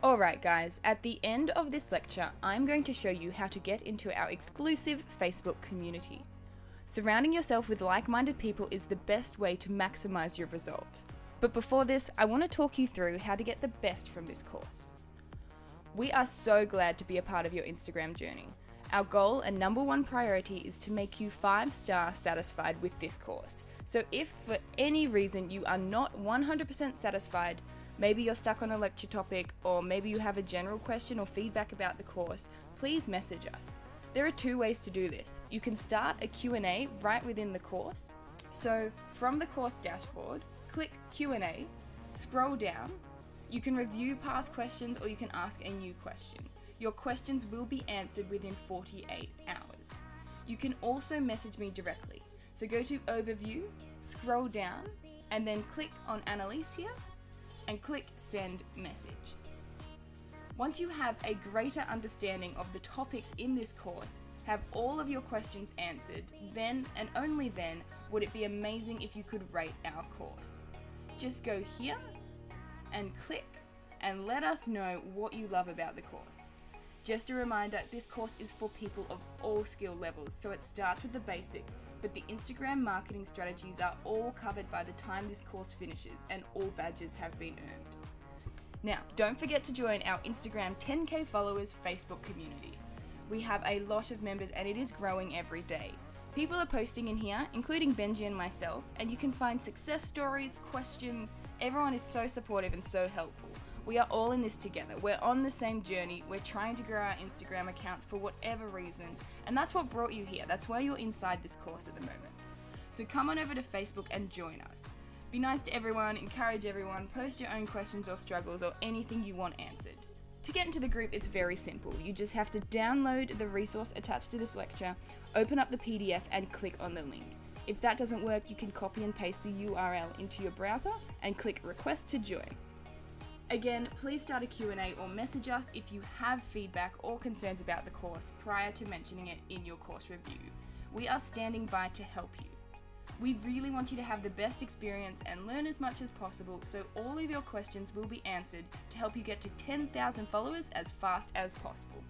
Alright guys, at the end of this lecture, I'm going to show you how to get into our exclusive Facebook community. Surrounding yourself with like-minded people is the best way to maximize your results. But before this, I want to talk you through how to get the best from this course. We are so glad to be a part of your Instagram journey. Our goal and number one priority is to make you 5-star satisfied with this course. So if for any reason you are not 100% satisfied, maybe you're stuck on a lecture topic, or maybe you have a general question or feedback about the course, please message us. There are 2 ways to do this. You can start a Q&A right within the course. So from the course dashboard, click Q&A, scroll down. You can review past questions or you can ask a new question. Your questions will be answered within 48 hours. You can also message me directly. So go to Overview, scroll down, and then click on Annalise here, and click Send Message. Once you have a greater understanding of the topics in this course, have all of your questions answered, then and only then would it be amazing if you could rate our course. Just go here and click and let us know what you love about the course. Just a reminder, this course is for people of all skill levels, so it starts with the basics, but the Instagram marketing strategies are all covered by the time this course finishes and all badges have been earned. Now, don't forget to join our Instagram 10K followers Facebook community. We have a lot of members and it is growing every day. People are posting in here, including Benji and myself, and you can find success stories, questions. Everyone is so supportive and so helpful. We are all in this together. We're on the same journey. We're trying to grow our Instagram accounts for whatever reason. And that's what brought you here. That's why you're inside this course at the moment. So come on over to Facebook and join us. Be nice to everyone, encourage everyone, post your own questions or struggles or anything you want answered. To get into the group, it's very simple. You just have to download the resource attached to this lecture, open up the PDF and click on the link. If that doesn't work, you can copy and paste the URL into your browser and click Request to join. Again, please start a Q&A or message us if you have feedback or concerns about the course prior to mentioning it in your course review. We are standing by to help you. We really want you to have the best experience and learn as much as possible, so all of your questions will be answered to help you get to 10,000 followers as fast as possible.